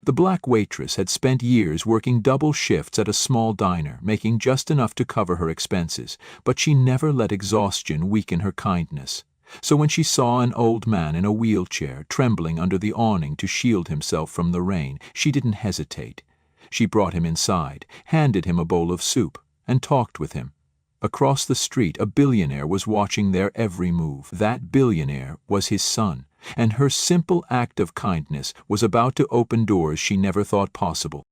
The black waitress had spent years working double shifts at a small diner, making just enough to cover her expenses, but she never let exhaustion weaken her kindness. So when she saw an old man in a wheelchair trembling under the awning to shield himself from the rain, she didn't hesitate. She brought him inside, handed him a bowl of soup, and talked with him. Across the street, a billionaire was watching their every move. That billionaire was his son, and her simple act of kindness was about to open doors she never thought possible.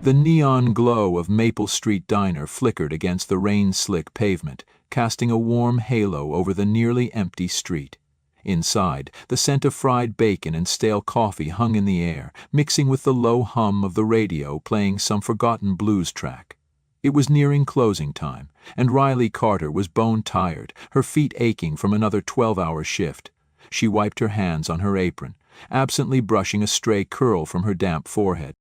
The neon glow of Maple Street Diner flickered against the rain-slick pavement, casting a warm halo over the nearly empty street. Inside, the scent of fried bacon and stale coffee hung in the air, mixing with the low hum of the radio playing some forgotten blues track. It was nearing closing time, and Riley Carter was bone-tired, her feet aching from another 12-hour shift. She wiped her hands on her apron, absently brushing a stray curl from her damp forehead.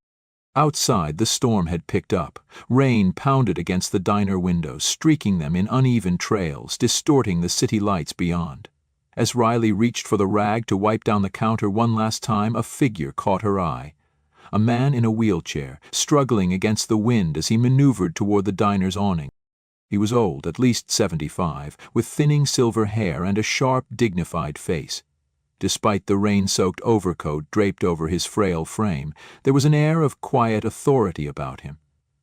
Outside, the storm had picked up. Rain pounded against the diner windows, streaking them in uneven trails, distorting the city lights beyond. As Riley reached for the rag to wipe down the counter one last time, a figure caught her eye. A man in a wheelchair, struggling against the wind as he maneuvered toward the diner's awning. He was old, at least 75, with thinning silver hair and a sharp, dignified face. Despite the rain-soaked overcoat draped over his frail frame, there was an air of quiet authority about him.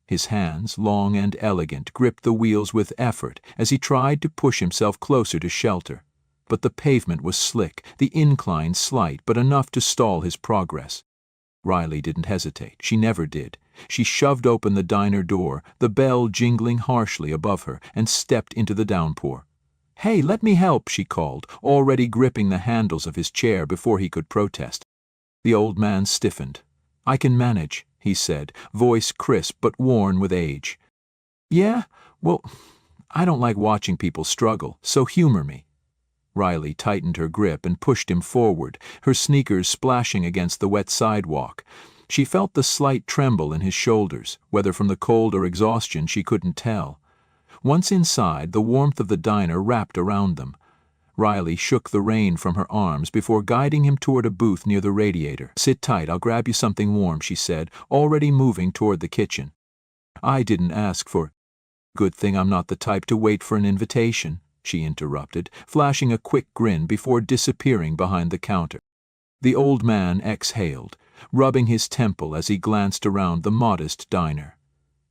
His hands, long and elegant, gripped the wheels with effort as he tried to push himself closer to shelter. But the pavement was slick, the incline slight, but enough to stall his progress. Riley didn't hesitate. She never did. She shoved open the diner door, the bell jingling harshly above her, and stepped into the downpour. "Hey, let me help," she called, already gripping the handles of his chair before he could protest. The old man stiffened. "I can manage," he said, voice crisp but worn with age. "Yeah? Well, I don't like watching people struggle, so humor me." Riley tightened her grip and pushed him forward, her sneakers splashing against the wet sidewalk. She felt the slight tremble in his shoulders, whether from the cold or exhaustion she couldn't tell. Once inside, the warmth of the diner wrapped around them. Riley shook the rain from her arms before guiding him toward a booth near the radiator. "Sit tight, I'll grab you something warm," she said, already moving toward the kitchen. "I didn't ask for—" "Good thing I'm not the type to wait for an invitation," she interrupted, flashing a quick grin before disappearing behind the counter. The old man exhaled, rubbing his temple as he glanced around the modest diner.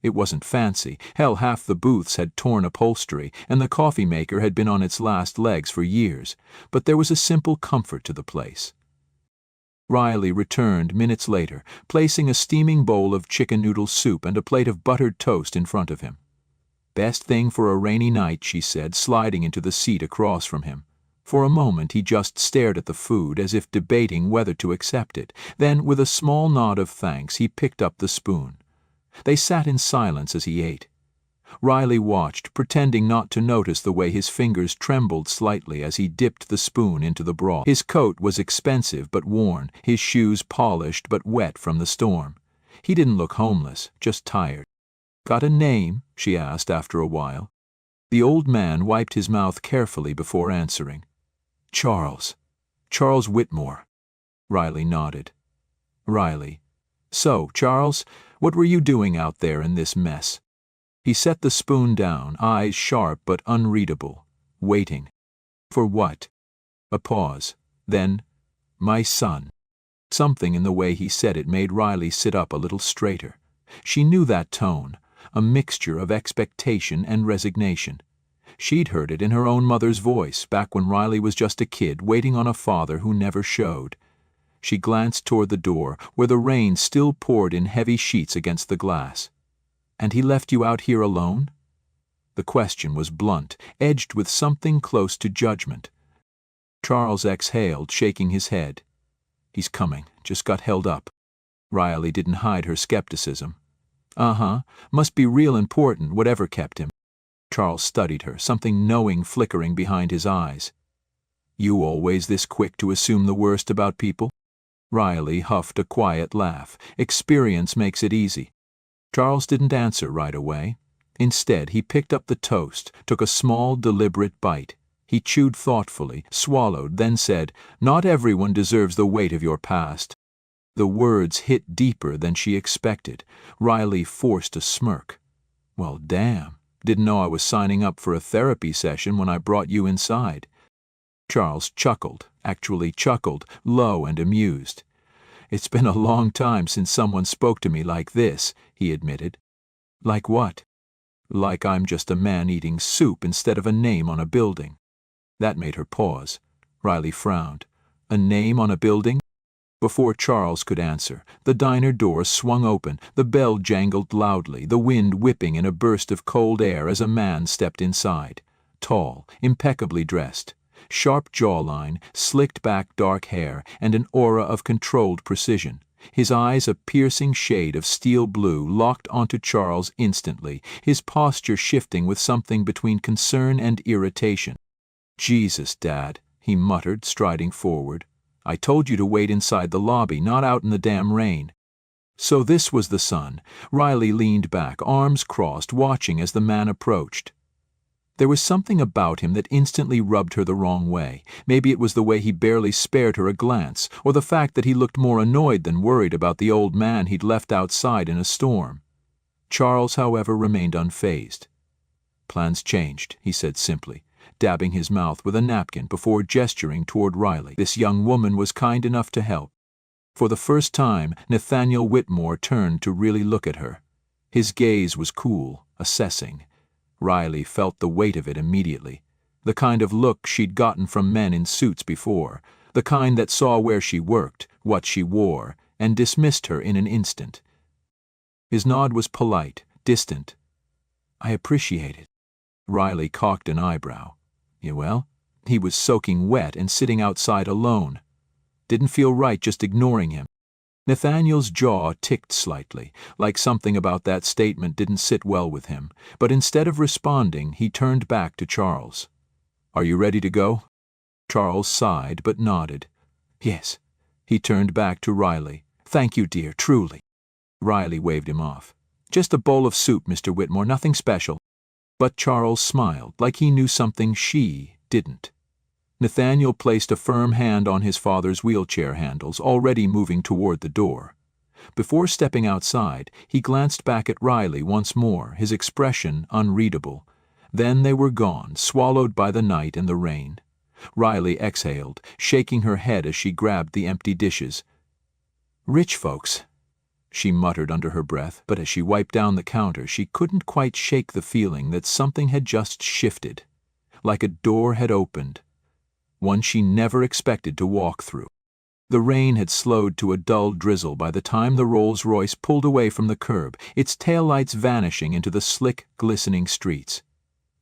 It wasn't fancy. Hell, half the booths had torn upholstery, and the coffee maker had been on its last legs for years, but there was a simple comfort to the place. Riley returned minutes later, placing a steaming bowl of chicken noodle soup and a plate of buttered toast in front of him. "Best thing for a rainy night," she said, sliding into the seat across from him. For a moment he just stared at the food as if debating whether to accept it. Then, with a small nod of thanks, he picked up the spoon. They sat in silence as he ate. Riley watched, pretending not to notice the way his fingers trembled slightly as he dipped the spoon into the broth. His coat was expensive but worn, his shoes polished but wet from the storm. He didn't look homeless, just tired. "Got a name?" she asked after a while. The old man wiped his mouth carefully before answering. "Charles. Charles Whitmore." Riley nodded. "Riley. So, Charles, what were you doing out there in this mess?" He set the spoon down, eyes sharp but unreadable. Waiting. "For what?" A pause. Then, "My son." Something in the way he said it made Riley sit up a little straighter. She knew that tone, a mixture of expectation and resignation. She'd heard it in her own mother's voice back when Riley was just a kid waiting on a father who never showed. She glanced toward the door, where the rain still poured in heavy sheets against the glass. "And he left you out here alone?" The question was blunt, edged with something close to judgment. Charles exhaled, shaking his head. "He's coming, just got held up." Riley didn't hide her skepticism. "Uh-huh, must be real important, whatever kept him." Charles studied her, something knowing flickering behind his eyes. "You always this quick to assume the worst about people?" Riley huffed a quiet laugh. "Experience makes it easy." Charles didn't answer right away. Instead, he picked up the toast, took a small, deliberate bite. He chewed thoughtfully, swallowed, then said, "Not everyone deserves the weight of your past." The words hit deeper than she expected. Riley forced a smirk. Well, damn. Didn't know I was signing up for a therapy session when I brought you inside. Charles chuckled, actually chuckled, low and amused. It's been a long time since someone spoke to me like this, he admitted. Like what? Like I'm just a man eating soup instead of a name on a building. That made her pause. Riley frowned. A name on a building? Before Charles could answer, the diner door swung open, the bell jangled loudly, the wind whipping in a burst of cold air as a man stepped inside. Tall, impeccably dressed. Sharp jawline, slicked back dark hair, and an aura of controlled precision. His eyes a piercing shade of steel blue locked onto Charles instantly, his posture shifting with something between concern and irritation. Jesus, Dad, he muttered, striding forward. I told you to wait inside the lobby, not out in the damn rain. So this was the son. Riley leaned back, arms crossed, watching as the man approached. There was something about him that instantly rubbed her the wrong way. Maybe it was the way he barely spared her a glance, or the fact that he looked more annoyed than worried about the old man he'd left outside in a storm. Charles, however, remained unfazed. Plans changed, he said simply, dabbing his mouth with a napkin before gesturing toward Riley. This young woman was kind enough to help. For the first time, Nathaniel Whitmore turned to really look at her. His gaze was cool, assessing. Riley felt the weight of it immediately. The kind of look she'd gotten from men in suits before. The kind that saw where she worked, what she wore, and dismissed her in an instant. His nod was polite, distant. I appreciate it. Riley cocked an eyebrow. Yeah, well, he was soaking wet and sitting outside alone. Didn't feel right just ignoring him. Nathaniel's jaw ticked slightly, like something about that statement didn't sit well with him, but instead of responding, he turned back to Charles. Are you ready to go? Charles sighed but nodded. Yes. He turned back to Riley. Thank you, dear, truly. Riley waved him off. Just a bowl of soup, Mr. Whitmore, nothing special. But Charles smiled, like he knew something she didn't. Nathaniel placed a firm hand on his father's wheelchair handles, already moving toward the door. Before stepping outside, he glanced back at Riley once more, his expression unreadable. Then they were gone, swallowed by the night and the rain. Riley exhaled, shaking her head as she grabbed the empty dishes. Rich folks, she muttered under her breath, but as she wiped down the counter, she couldn't quite shake the feeling that something had just shifted, like a door had opened. One she never expected to walk through. The rain had slowed to a dull drizzle by the time the Rolls-Royce pulled away from the curb, its taillights vanishing into the slick, glistening streets.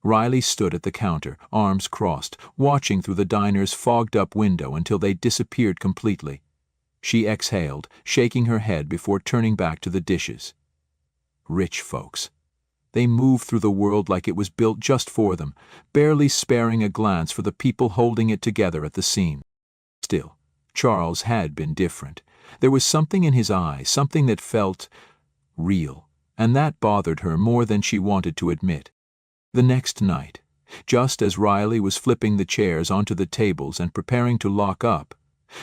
Riley stood at the counter, arms crossed, watching through the diner's fogged-up window until they disappeared completely. She exhaled, shaking her head before turning back to the dishes. Rich folks. They moved through the world like it was built just for them, barely sparing a glance for the people holding it together at the seam. Still, Charles had been different. There was something in his eyes, something that felt real, and that bothered her more than she wanted to admit. The next night, just as Riley was flipping the chairs onto the tables and preparing to lock up,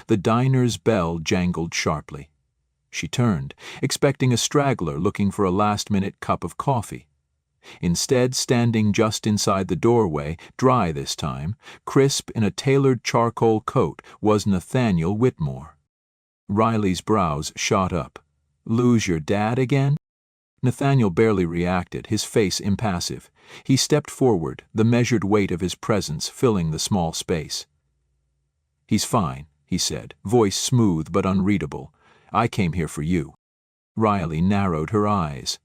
the diner's bell jangled sharply. She turned, expecting a straggler looking for a last-minute cup of coffee. Instead, standing just inside the doorway, dry this time, crisp in a tailored charcoal coat, was Nathaniel Whitmore. Riley's brows shot up. Lose your dad again? Nathaniel barely reacted, his face impassive. He stepped forward, the measured weight of his presence filling the small space. He's fine, he said, voice smooth but unreadable. I came here for you. Riley narrowed her eyes.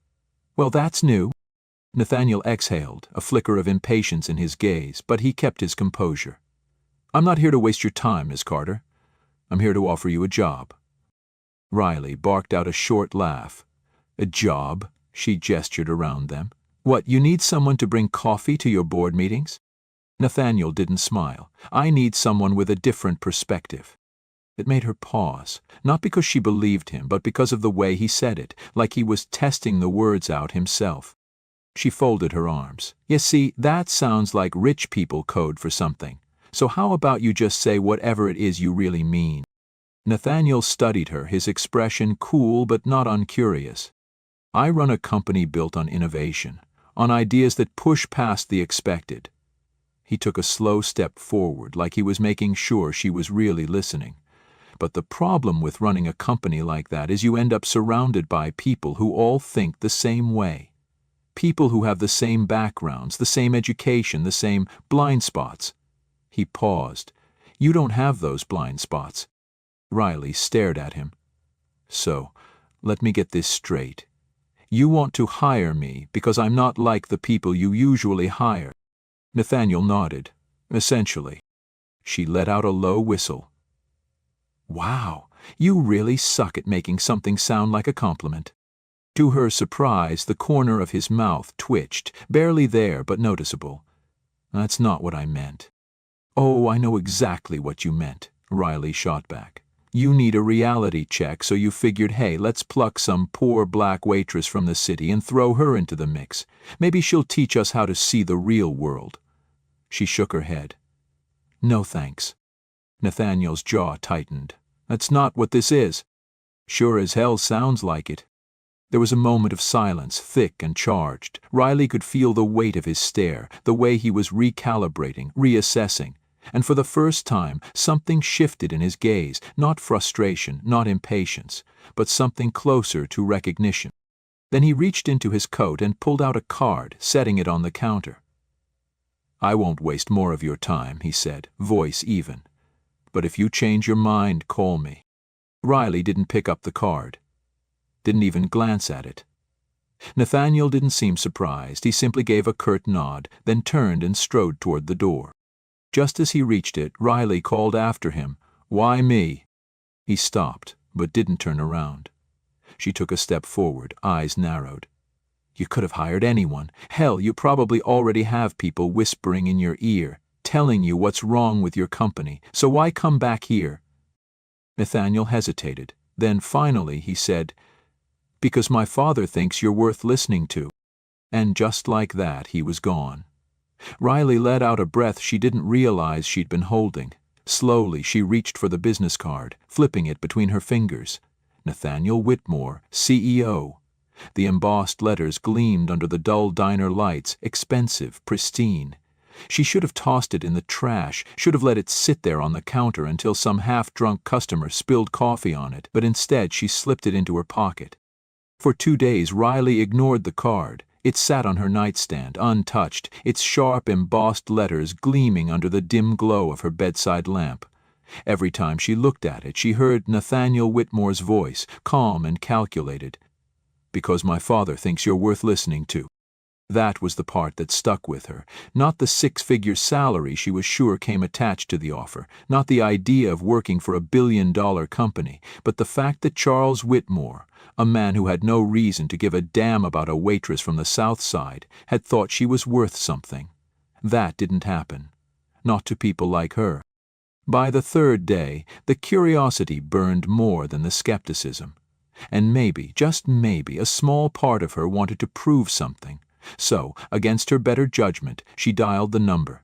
Well, that's new. Nathaniel exhaled, a flicker of impatience in his gaze, but he kept his composure. I'm not here to waste your time, Miss Carter. I'm here to offer you a job. Riley barked out a short laugh. A job? She gestured around them. What, you need someone to bring coffee to your board meetings? Nathaniel didn't smile. I need someone with a different perspective. It made her pause, not because she believed him, but because of the way he said it, like he was testing the words out himself. She folded her arms. You see, that sounds like rich people code for something. So how about you just say whatever it is you really mean? Nathaniel studied her, his expression cool but not uncurious. I run a company built on innovation, on ideas that push past the expected. He took a slow step forward, like he was making sure she was really listening. But the problem with running a company like that is you end up surrounded by people who all think the same way. People who have the same backgrounds, the same education, the same blind spots. He paused. You don't have those blind spots. Riley stared at him. So, let me get this straight. You want to hire me because I'm not like the people you usually hire. Nathaniel nodded. Essentially. She let out a low whistle. Wow, you really suck at making something sound like a compliment. To her surprise, the corner of his mouth twitched, barely there but noticeable. That's not what I meant. Oh, I know exactly what you meant, Riley shot back. You need a reality check, so you figured, hey, let's pluck some poor black waitress from the city and throw her into the mix. Maybe she'll teach us how to see the real world. She shook her head. No thanks. Nathaniel's jaw tightened. That's not what this is. Sure as hell sounds like it. There was a moment of silence, thick and charged. Riley could feel the weight of his stare, the way he was recalibrating, reassessing. And for the first time, something shifted in his gaze, not frustration, not impatience, but something closer to recognition. Then he reached into his coat and pulled out a card, setting it on the counter. I won't waste more of your time, he said, voice even. But if you change your mind, call me. Riley didn't pick up the card. Didn't even glance at it. Nathaniel didn't seem surprised. He simply gave a curt nod, then turned and strode toward the door. Just as he reached it, Riley called after him, Why me? He stopped, but didn't turn around. She took a step forward, eyes narrowed. You could have hired anyone. Hell, you probably already have people whispering in your ear, telling you what's wrong with your company, so why come back here? Nathaniel hesitated. Then finally he said, Because my father thinks you're worth listening to. And just like that, he was gone. Riley let out a breath she didn't realize she'd been holding. Slowly, she reached for the business card, flipping it between her fingers. Nathaniel Whitmore, CEO. The embossed letters gleamed under the dull diner lights, expensive, pristine. She should have tossed it in the trash, should have let it sit there on the counter until some half-drunk customer spilled coffee on it, but instead she slipped it into her pocket. For 2 days, Riley ignored the card. It sat on her nightstand, untouched, its sharp, embossed letters gleaming under the dim glow of her bedside lamp. Every time she looked at it, she heard Nathaniel Whitmore's voice, calm and calculated. Because my father thinks you're worth listening to. That was the part that stuck with her, not the 6-figure salary she was sure came attached to the offer, not the idea of working for a billion-dollar company, but the fact that Charles Whitmore, a man who had no reason to give a damn about a waitress from the South Side, had thought she was worth something. That didn't happen. Not to people like her. By the 3rd day, the curiosity burned more than the skepticism. And maybe, just maybe, a small part of her wanted to prove something. So, against her better judgment, she dialed the number.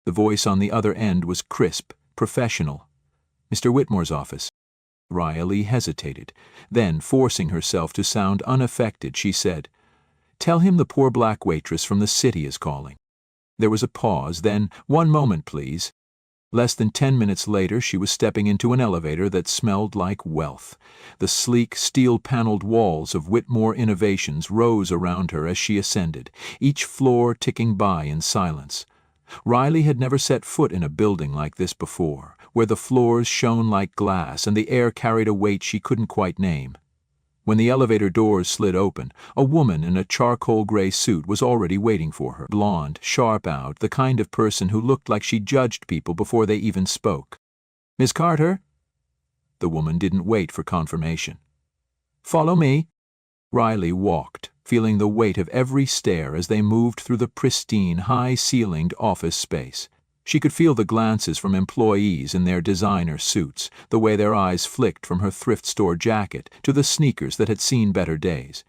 The voice on the other end was crisp, professional. Mr. Whitmore's office. Riley hesitated. Then, forcing herself to sound unaffected, she said, Tell him the poor black waitress from the city is calling. There was a pause, then, 1 moment, please. Less than 10 minutes later, she was stepping into an elevator that smelled like wealth. The sleek, steel-paneled walls of Whitmore Innovations rose around her as she ascended, each floor ticking by in silence. Riley had never set foot in a building like this before, where the floors shone like glass and the air carried a weight she couldn't quite name. When the elevator doors slid open, a woman in a charcoal-gray suit was already waiting for her, blonde, sharp-out, the kind of person who looked like she judged people before they even spoke. Miss Carter? The woman didn't wait for confirmation. Follow me. Riley walked, feeling the weight of every stare as they moved through the pristine, high-ceilinged office space. She could feel the glances from employees in their designer suits, the way their eyes flicked from her thrift store jacket to the sneakers that had seen better days.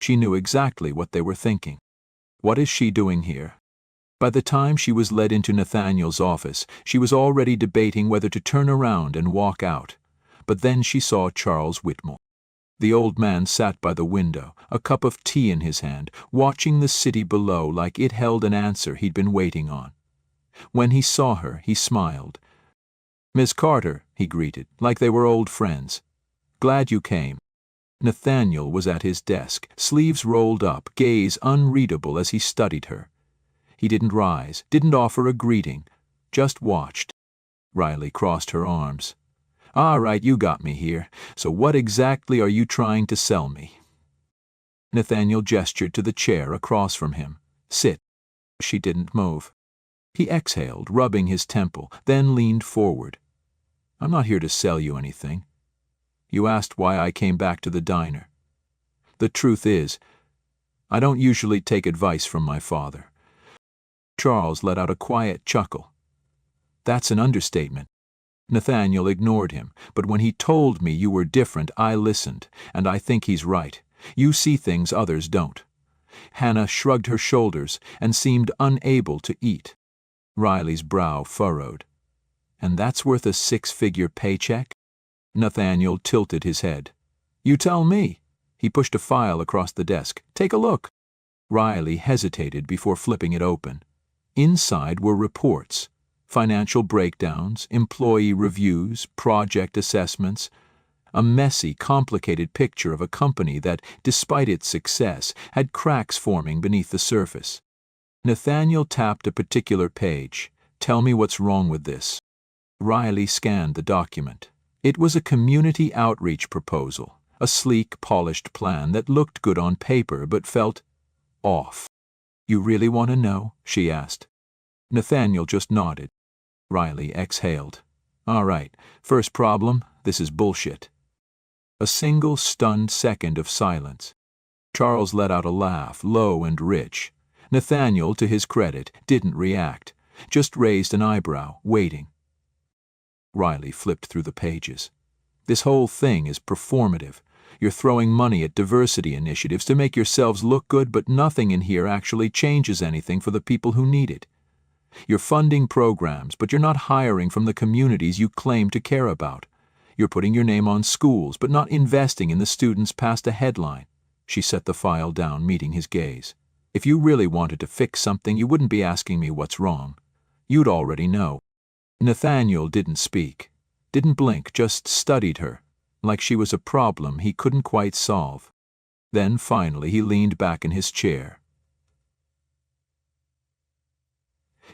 She knew exactly what they were thinking. What is she doing here? By the time she was led into Nathaniel's office, she was already debating whether to turn around and walk out. But then she saw Charles Whitmore. The old man sat by the window, a cup of tea in his hand, watching the city below like it held an answer he'd been waiting on. When he saw her, he smiled. "Miss Carter," he greeted, like they were old friends. "Glad you came." Nathaniel was at his desk, sleeves rolled up, gaze unreadable as he studied her. He didn't rise, didn't offer a greeting, just watched. Riley crossed her arms. "All right, you got me here. So what exactly are you trying to sell me?" Nathaniel gestured to the chair across from him. "Sit." She didn't move. He exhaled, rubbing his temple, then leaned forward. "I'm not here to sell you anything. You asked why I came back to the diner. The truth is, I don't usually take advice from my father." Charles let out a quiet chuckle. "That's an understatement." Nathaniel ignored him, "but when he told me you were different, I listened, and I think he's right. You see things others don't." Hannah shrugged her shoulders and seemed unable to eat. Riley's brow furrowed. "And that's worth a 6-figure paycheck?" Nathaniel tilted his head. "You tell me." He pushed a file across the desk. "Take a look." Riley hesitated before flipping it open. Inside were reports, financial breakdowns, employee reviews, project assessments, a messy, complicated picture of a company that, despite its success, had cracks forming beneath the surface. Nathaniel tapped a particular page. "Tell me what's wrong with this." Riley scanned the document. It was a community outreach proposal, a sleek, polished plan that looked good on paper but felt off. "You really want to know?" she asked. Nathaniel just nodded. Riley exhaled. "All right, first problem, this is bullshit." A single stunned second of silence. Charles let out a laugh, low and rich. Nathaniel, to his credit, didn't react, just raised an eyebrow, waiting. Riley flipped through the pages. "This whole thing is performative. You're throwing money at diversity initiatives to make yourselves look good, but nothing in here actually changes anything for the people who need it. You're funding programs, but you're not hiring from the communities you claim to care about. You're putting your name on schools, but not investing in the students past a headline." She set the file down, meeting his gaze. "If you really wanted to fix something, you wouldn't be asking me what's wrong. You'd already know." Nathaniel didn't speak, didn't blink, just studied her, like she was a problem he couldn't quite solve. Then finally he leaned back in his chair.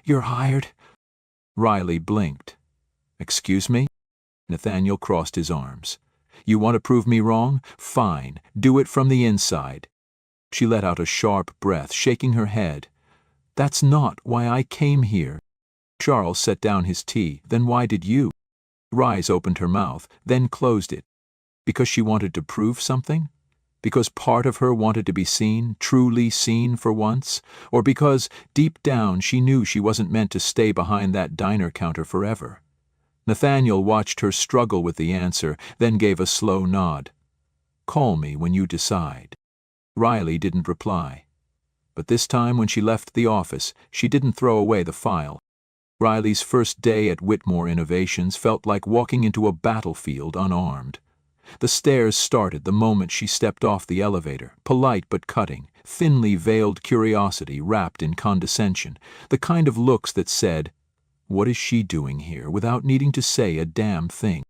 "You're hired?" Riley blinked. "Excuse me?" Nathaniel crossed his arms. "You want to prove me wrong? Fine, do it from the inside." She let out a sharp breath, shaking her head. "That's not why I came here." Charles set down his tea. "Then why did you?" Rise opened her mouth, then closed it. Because she wanted to prove something? Because part of her wanted to be seen, truly seen for once? Or because, deep down, she knew she wasn't meant to stay behind that diner counter forever? Nathaniel watched her struggle with the answer, then gave a slow nod. "Call me when you decide." Riley didn't reply. But this time when she left the office, she didn't throw away the file. Riley's first day at Whitmore Innovations felt like walking into a battlefield unarmed. The stares started the moment she stepped off the elevator, polite but cutting, thinly veiled curiosity wrapped in condescension, the kind of looks that said, "What is she doing here?" without needing to say a damn thing.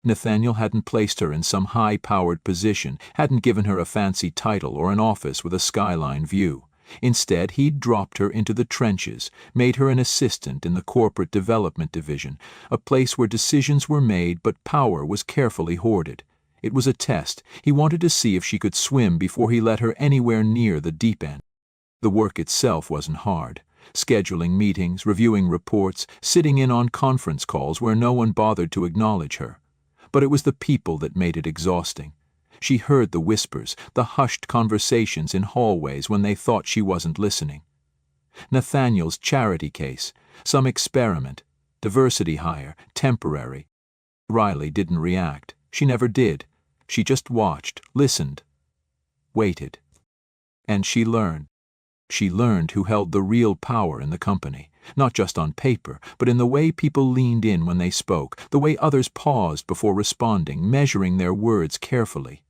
Nathaniel hadn't placed her in some high-powered position, hadn't given her a fancy title or an office with a skyline view. Instead, he'd dropped her into the trenches, made her an assistant in the corporate development division, a place where decisions were made but power was carefully hoarded. It was a test. He wanted to see if she could swim before he let her anywhere near the deep end. The work itself wasn't hard. Scheduling meetings, reviewing reports, sitting in on conference calls where no one bothered to acknowledge her. But it was the people that made it exhausting. She heard the whispers, the hushed conversations in hallways when they thought she wasn't listening. Nathaniel's charity case, some experiment, diversity hire, temporary. Riley didn't react. She never did. She just watched, listened, waited. And she learned. She learned who held the real power in the company, not just on paper, but in the way people leaned in when they spoke, the way others paused before responding, measuring their words carefully.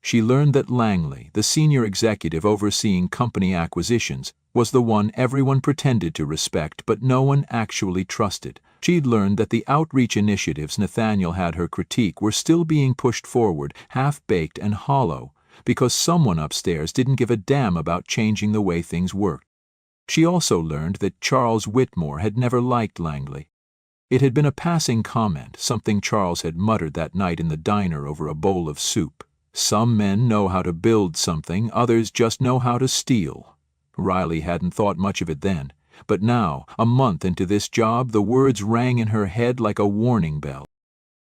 She learned that Langley, the senior executive overseeing company acquisitions, was the one everyone pretended to respect but no one actually trusted. She'd learned that the outreach initiatives Nathaniel had her critique were still being pushed forward, half-baked and hollow, because someone upstairs didn't give a damn about changing the way things worked. She also learned that Charles Whitmore had never liked Langley. It had been a passing comment, something Charles had muttered that night in the diner over a bowl of soup. Some men know how to build something, others just know how to steal. Riley hadn't thought much of it then, but now, a month into this job, the words rang in her head like a warning bell.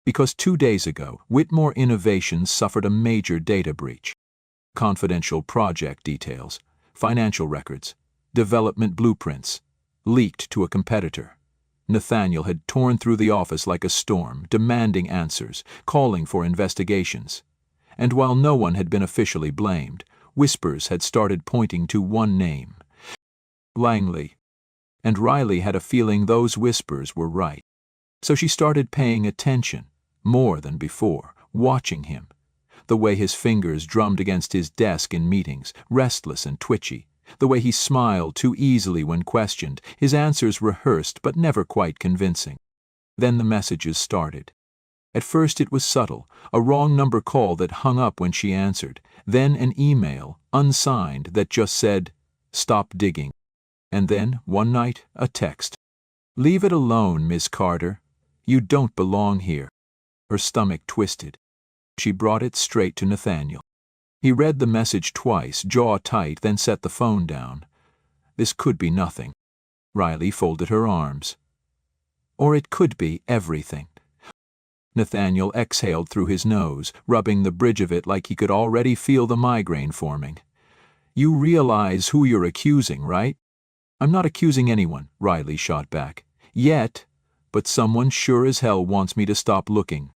Because 2 days ago, Whitmore Innovations suffered a major data breach. Confidential project details, financial records, development blueprints, leaked to a competitor. Nathaniel had torn through the office like a storm, demanding answers, calling for investigations. And while no one had been officially blamed, whispers had started pointing to one name: Langley. And Riley had a feeling those whispers were right. So she started paying attention, more than before, watching him. The way his fingers drummed against his desk in meetings, restless and twitchy. The way he smiled too easily when questioned, his answers rehearsed but never quite convincing. Then the messages started. At first it was subtle, a wrong number call that hung up when she answered, then an email, unsigned, that just said, "Stop digging." And then, one night, a text. "Leave it alone, Miss Carter. You don't belong here." Her stomach twisted. She brought it straight to Nathaniel. He read the message twice, jaw tight, then set the phone down. This could be nothing. Riley folded her arms. Or it could be everything. Nathaniel exhaled through his nose, rubbing the bridge of it like he could already feel the migraine forming. "You realize who you're accusing, right?" "I'm not accusing anyone," Riley shot back. "Yet, but someone sure as hell wants me to stop looking."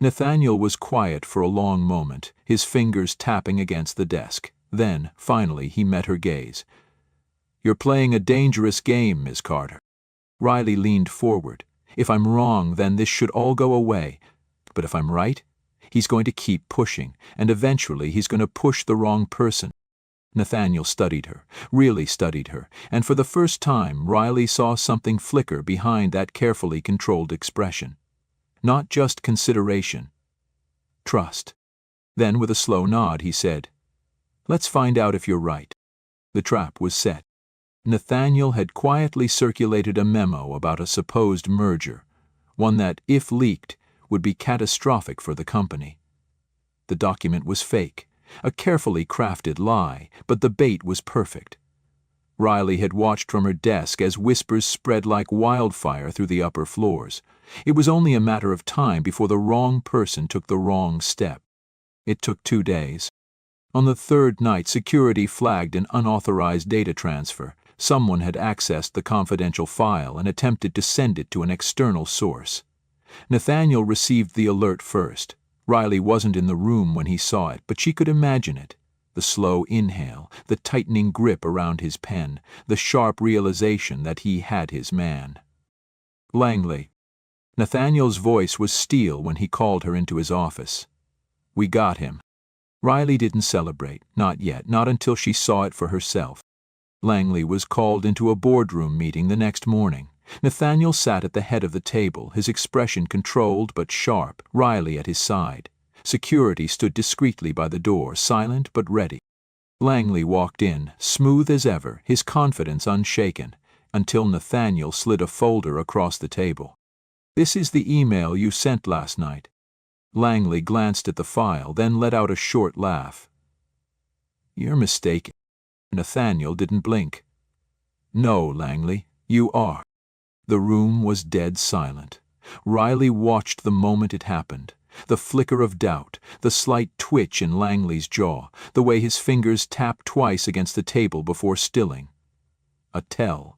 Nathaniel was quiet for a long moment, his fingers tapping against the desk. Then, finally, he met her gaze. "You're playing a dangerous game, Miss Carter." Riley leaned forward. "If I'm wrong, then this should all go away. But if I'm right, he's going to keep pushing, and eventually he's going to push the wrong person." Nathaniel studied her, really studied her, and for the first time Riley saw something flicker behind that carefully controlled expression. Not just consideration. Trust. Then, with a slow nod, he said, "Let's find out if you're right." The trap was set. Nathaniel had quietly circulated a memo about a supposed merger, one that, if leaked, would be catastrophic for the company. The document was fake, a carefully crafted lie, but the bait was perfect. Riley had watched from her desk as whispers spread like wildfire through the upper floors. It was only a matter of time before the wrong person took the wrong step. It took 2 days. On the third night, security flagged an unauthorized data transfer. Someone had accessed the confidential file and attempted to send it to an external source. Nathaniel received the alert first. Riley wasn't in the room when he saw it, but she could imagine it. The slow inhale, the tightening grip around his pen, the sharp realization that he had his man. "Langley." Nathaniel's voice was steel when he called her into his office. "We got him." Riley didn't celebrate, not yet, not until she saw it for herself. Langley was called into a boardroom meeting the next morning. Nathaniel sat at the head of the table, his expression controlled but sharp, Riley at his side. Security stood discreetly by the door, silent but ready. Langley walked in, smooth as ever, his confidence unshaken, until Nathaniel slid a folder across the table. "This is the email you sent last night." Langley glanced at the file, then let out a short laugh. "You're mistaken." Nathaniel didn't blink. "No, Langley, you are." The room was dead silent. Riley watched the moment it happened. The flicker of doubt, the slight twitch in Langley's jaw, the way his fingers tapped twice against the table before stilling. A tell.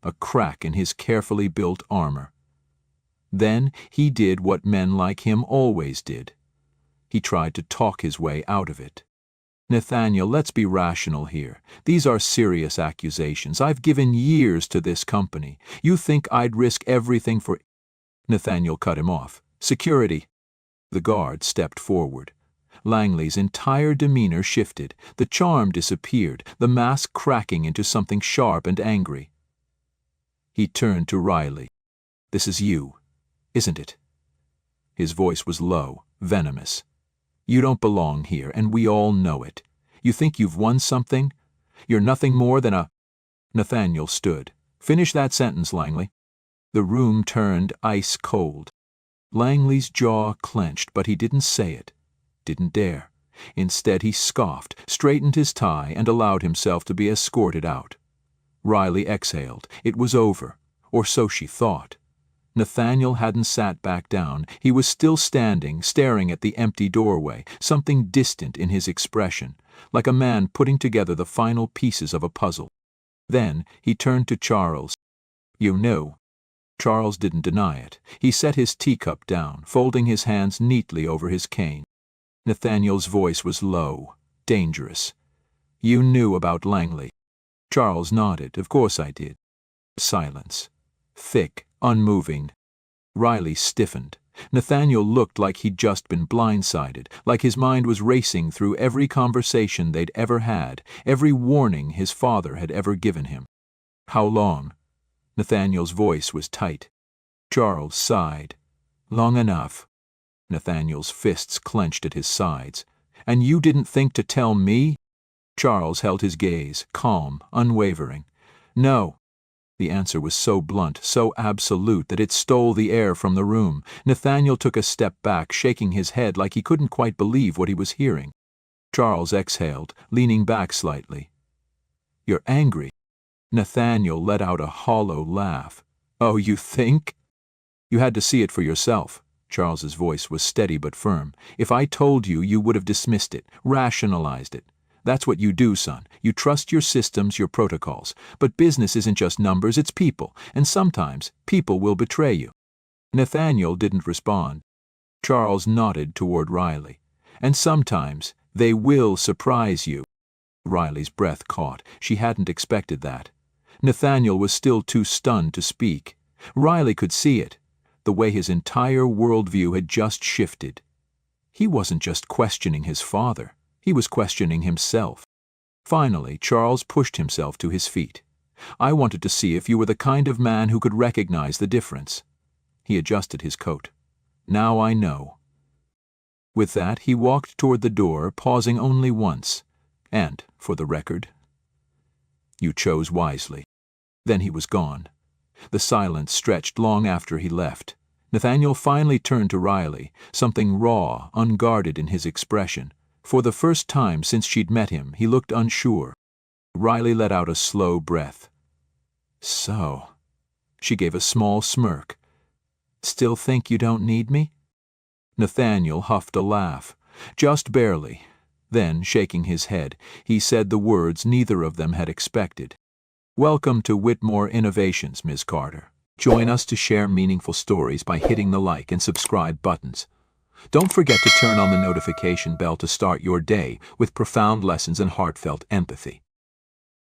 A crack in his carefully built armor. Then he did what men like him always did. He tried to talk his way out of it. Nathaniel, let's be rational here. These are serious accusations. I've given years to this company. You think I'd risk everything for... Nathaniel cut him off. Security. The guard stepped forward. Langley's entire demeanor shifted. The charm disappeared, the mask cracking into something sharp and angry. He turned to Riley. This is you, isn't it? His voice was low, venomous. You don't belong here, and we all know it. You think you've won something? You're nothing more than a... Nathaniel stood. Finish that sentence, Langley. The room turned ice cold. Langley's jaw clenched, but he didn't say it. Didn't dare. Instead, he scoffed, straightened his tie, and allowed himself to be escorted out. Riley exhaled. It was over, or so she thought. Nathaniel hadn't sat back down. He was still standing, staring at the empty doorway, something distant in his expression, like a man putting together the final pieces of a puzzle. Then he turned to Charles. You knew. Charles didn't deny it. He set his teacup down, folding his hands neatly over his cane. Nathaniel's voice was low, dangerous. You knew about Langley. Charles nodded. Of course I did. Silence. Thick, unmoving. Riley stiffened. Nathaniel looked like he'd just been blindsided, like his mind was racing through every conversation they'd ever had, every warning his father had ever given him. How long? Nathaniel's voice was tight. Charles sighed. Long enough. Nathaniel's fists clenched at his sides. And you didn't think to tell me? Charles held his gaze, calm, unwavering. No. The answer was so blunt, so absolute, that it stole the air from the room. Nathaniel took a step back, shaking his head like he couldn't quite believe what he was hearing. Charles exhaled, leaning back slightly. You're angry. Nathaniel let out a hollow laugh. Oh, you think? You had to see it for yourself. Charles's voice was steady but firm. If I told you, you would have dismissed it, rationalized it. That's what you do, son. You trust your systems, your protocols. But business isn't just numbers, it's people, and sometimes people will betray you. Nathaniel didn't respond. Charles nodded toward Riley. And sometimes they will surprise you. Riley's breath caught. She hadn't expected that. Nathaniel was still too stunned to speak. Riley could see it, the way his entire worldview had just shifted. He wasn't just questioning his father. He was questioning himself. Finally, Charles pushed himself to his feet. I wanted to see if you were the kind of man who could recognize the difference. He adjusted his coat. Now I know. With that, he walked toward the door, pausing only once. And, for the record, you chose wisely. Then he was gone. The silence stretched long after he left. Nathaniel finally turned to Riley, something raw, unguarded in his expression. For the first time since she'd met him, he looked unsure. Riley let out a slow breath. So, she gave a small smirk. Still think you don't need me? Nathaniel huffed a laugh, just barely. Then, shaking his head, he said the words neither of them had expected. Welcome to Whitmore Innovations, Ms. Carter. Join us to share meaningful stories by hitting the like and subscribe buttons. Don't forget to turn on the notification bell to start your day with profound lessons and heartfelt empathy.